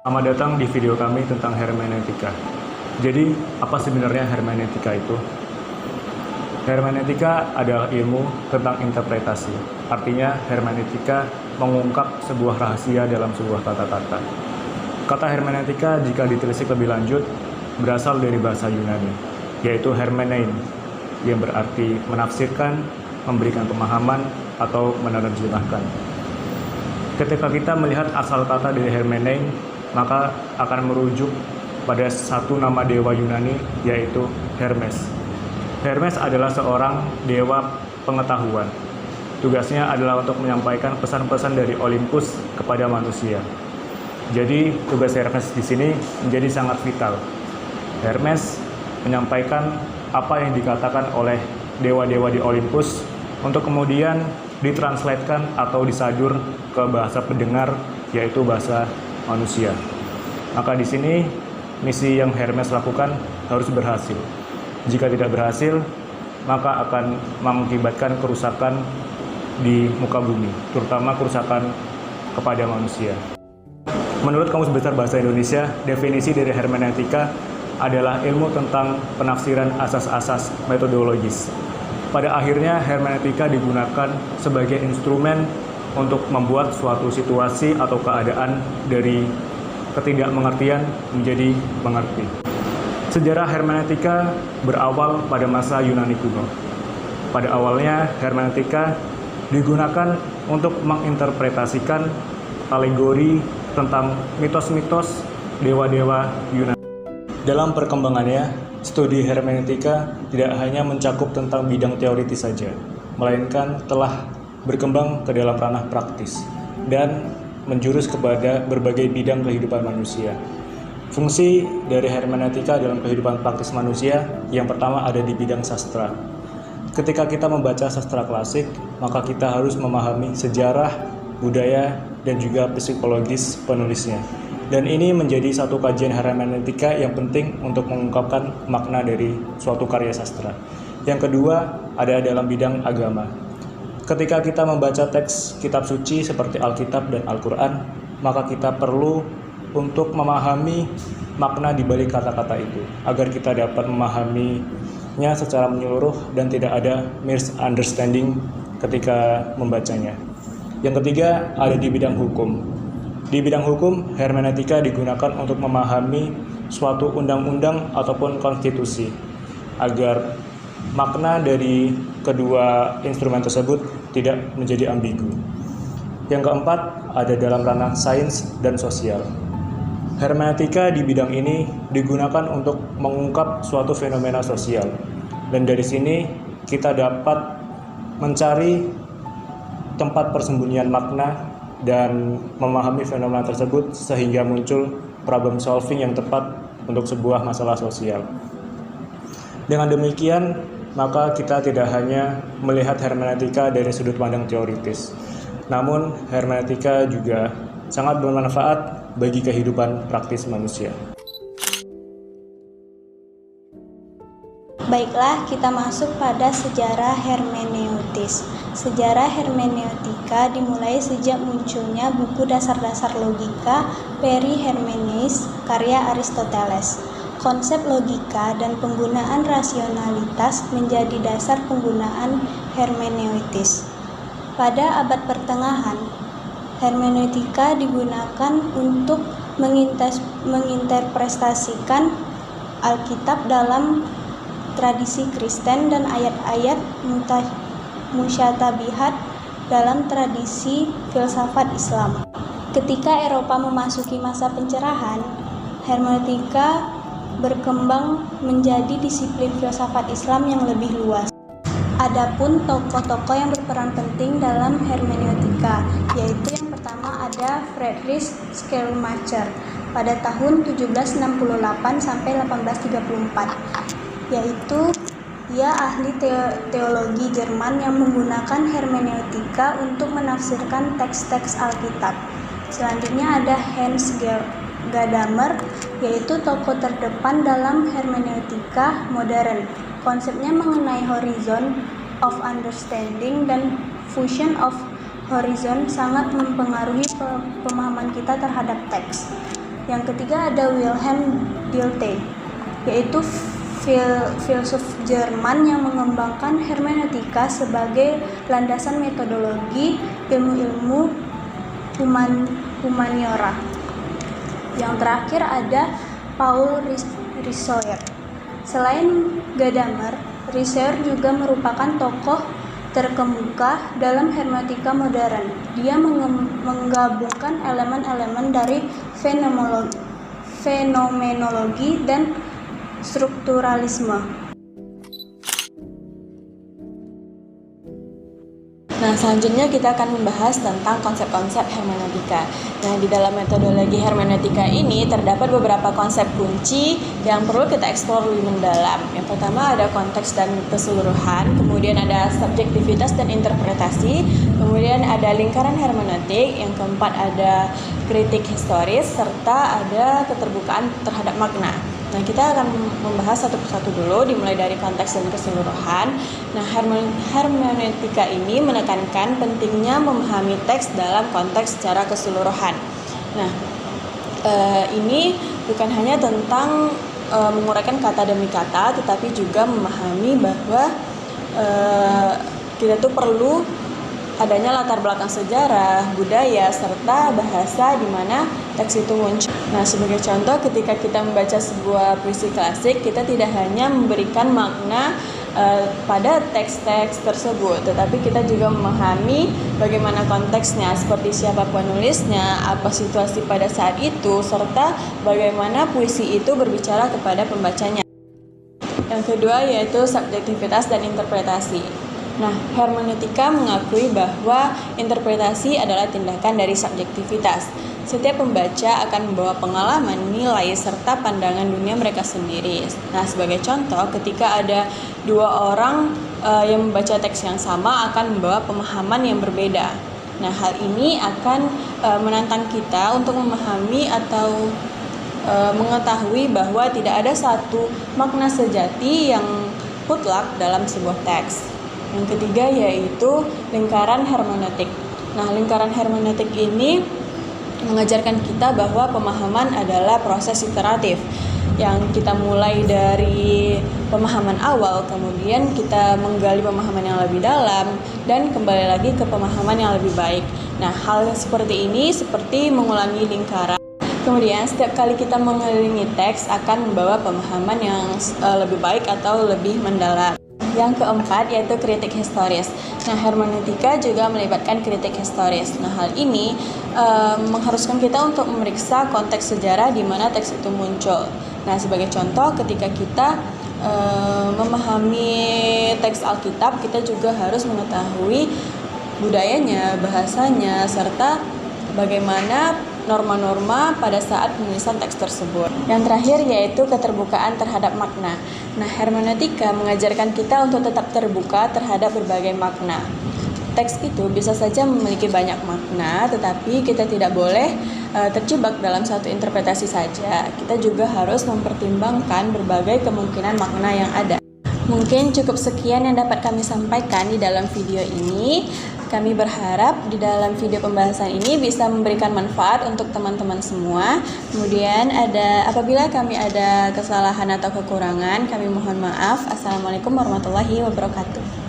Selamat datang di video kami tentang hermeneutika. Jadi, apa sebenarnya hermeneutika itu? Hermeneutika adalah ilmu tentang interpretasi. Artinya, hermeneutika mengungkap sebuah rahasia dalam sebuah kata-kata. Kata hermeneutika jika ditelisik lebih lanjut berasal dari bahasa Yunani, yaitu hermenein, yang berarti menafsirkan, memberikan pemahaman, atau menerjemahkan. Ketika kita melihat asal kata dari hermenein, maka akan merujuk pada satu nama dewa Yunani, yaitu Hermes. Hermes adalah seorang dewa pengetahuan. Tugasnya adalah untuk menyampaikan pesan-pesan dari Olympus kepada manusia. Jadi, tugas Hermes di sini menjadi sangat vital. Hermes menyampaikan apa yang dikatakan oleh dewa-dewa di Olympus untuk kemudian ditranslatekan atau disadur ke bahasa pendengar, yaitu bahasa manusia. Maka di sini misi yang Hermes lakukan harus berhasil. Jika tidak berhasil, maka akan mengakibatkan kerusakan di muka bumi, terutama kerusakan kepada manusia. Menurut Kamus Besar Bahasa Indonesia, definisi dari hermeneutika adalah ilmu tentang penafsiran asas-asas metodologis. Pada akhirnya, hermeneutika digunakan sebagai instrumen untuk membuat suatu situasi atau keadaan dari ketidakmengertian menjadi mengerti. Sejarah hermeneutika berawal pada masa Yunani kuno. Pada awalnya, hermeneutika digunakan untuk menginterpretasikan alegori tentang mitos-mitos dewa-dewa Yunani. Dalam perkembangannya, studi hermeneutika tidak hanya mencakup tentang bidang teoritis saja, melainkan telah berkembang ke dalam ranah praktis dan menjurus kepada berbagai bidang kehidupan manusia. Fungsi dari hermeneutika dalam kehidupan praktis manusia yang pertama ada di bidang sastra. Ketika kita membaca sastra klasik, maka kita harus memahami sejarah, budaya, dan juga psikologis penulisnya. Dan ini menjadi satu kajian hermeneutika yang penting untuk mengungkapkan makna dari suatu karya sastra. Yang kedua, ada dalam bidang agama. Ketika kita membaca teks kitab suci seperti Alkitab dan Al-Quran, maka kita perlu untuk memahami makna di balik kata-kata itu, agar kita dapat memahaminya secara menyeluruh dan tidak ada misunderstanding ketika membacanya. Yang ketiga, ada di bidang hukum. Di bidang hukum, hermeneutika digunakan untuk memahami suatu undang-undang ataupun konstitusi, agar makna dari kedua instrumen tersebut tidak menjadi ambigu. Yang keempat, ada dalam ranah sains dan sosial. Hermeneutika di bidang ini digunakan untuk mengungkap suatu fenomena sosial. Dan dari sini kita dapat mencari tempat persembunyian makna dan memahami fenomena tersebut sehingga muncul problem solving yang tepat untuk sebuah masalah sosial. Dengan demikian, maka kita tidak hanya melihat hermeneutika dari sudut pandang teoritis, namun hermeneutika juga sangat bermanfaat bagi kehidupan praktis manusia. Baiklah, kita masuk pada sejarah hermeneutis. Sejarah hermeneutika dimulai sejak munculnya buku dasar-dasar logika Peri Hermeneis karya Aristoteles. Konsep logika dan penggunaan rasionalitas menjadi dasar penggunaan hermeneutis. Pada abad pertengahan, hermeneutika digunakan untuk menginterpretasikan Alkitab dalam tradisi Kristen dan ayat-ayat musyatabihat dalam tradisi filsafat Islam. Ketika Eropa memasuki masa pencerahan, hermeneutika berkembang menjadi disiplin filsafat Islam yang lebih luas. Adapun tokoh-tokoh yang berperan penting dalam hermeneutika, yaitu yang pertama ada Friedrich Schleiermacher pada tahun 1768 sampai 1834. Yaitu dia ahli teologi Jerman yang menggunakan hermeneutika untuk menafsirkan teks-teks Alkitab. Selanjutnya ada Hans Gadamer, yaitu tokoh terdepan dalam hermeneutika modern. Konsepnya mengenai horizon of understanding dan fusion of horizon sangat mempengaruhi pemahaman kita terhadap teks. Yang ketiga ada Wilhelm Dilthey, yaitu filsuf Jerman yang mengembangkan hermeneutika sebagai landasan metodologi ilmu-ilmu humaniora. Yang terakhir ada Paul Ricoeur. Selain Gadamer, Ricoeur juga merupakan tokoh terkemuka dalam hermeneutika modern. Dia menggabungkan elemen-elemen dari fenomenologi dan strukturalisme. Nah, selanjutnya kita akan membahas tentang konsep-konsep hermeneutika. Nah, di dalam metodologi hermeneutika ini terdapat beberapa konsep kunci yang perlu kita eksplor lebih mendalam. Yang pertama ada konteks dan keseluruhan, kemudian ada subjektivitas dan interpretasi, kemudian ada lingkaran hermeneutik, yang keempat ada kritik historis, serta ada keterbukaan terhadap makna. Nah, kita akan membahas satu persatu dulu, dimulai dari konteks dan keseluruhan. Nah, hermeneutika ini menekankan pentingnya memahami teks dalam konteks secara keseluruhan. Nah, ini bukan hanya tentang menguraikan kata demi kata, tetapi juga memahami bahwa kita tuh perlu adanya latar belakang sejarah, budaya, serta bahasa di mana teks itu muncul. Nah, sebagai contoh, ketika kita membaca sebuah puisi klasik, kita tidak hanya memberikan makna pada teks-teks tersebut, tetapi kita juga memahami bagaimana konteksnya, seperti siapa penulisnya, apa situasi pada saat itu, serta bagaimana puisi itu berbicara kepada pembacanya. Yang kedua yaitu subjektivitas dan interpretasi. Nah, hermeneutika mengakui bahwa interpretasi adalah tindakan dari subjektivitas. Setiap pembaca akan membawa pengalaman, nilai, serta pandangan dunia mereka sendiri. Nah, sebagai contoh, ketika ada dua orang yang membaca teks yang sama akan membawa pemahaman yang berbeda. Nah, hal ini akan menantang kita untuk memahami atau mengetahui bahwa tidak ada satu makna sejati yang mutlak dalam sebuah teks. Yang ketiga yaitu lingkaran hermeneutik. Nah, lingkaran hermeneutik ini mengajarkan kita bahwa pemahaman adalah proses iteratif yang kita mulai dari pemahaman awal, kemudian kita menggali pemahaman yang lebih dalam dan kembali lagi ke pemahaman yang lebih baik. Nah, hal seperti ini seperti mengulangi lingkaran. Kemudian setiap kali kita mengelilingi teks akan membawa pemahaman yang lebih baik atau lebih mendalam. Yang keempat yaitu kritik historis. Nah, hermeneutika juga melibatkan kritik historis. Nah, hal ini mengharuskan kita untuk memeriksa konteks sejarah di mana teks itu muncul. Nah, sebagai contoh, ketika kita memahami teks Alkitab, kita juga harus mengetahui budayanya, bahasanya, serta bagaimana norma-norma pada saat penulisan teks tersebut. Yang terakhir yaitu keterbukaan terhadap makna. Nah, hermeneutika mengajarkan kita untuk tetap terbuka terhadap berbagai makna. Teks itu bisa saja memiliki banyak makna, tetapi kita tidak boleh terjebak dalam satu interpretasi saja. Kita juga harus mempertimbangkan berbagai kemungkinan makna yang ada. Mungkin cukup sekian yang dapat kami sampaikan di dalam video ini. Kami berharap di dalam video pembahasan ini bisa memberikan manfaat untuk teman-teman semua. Kemudian apabila kami ada kesalahan atau kekurangan, kami mohon maaf. Assalamualaikum warahmatullahi wabarakatuh.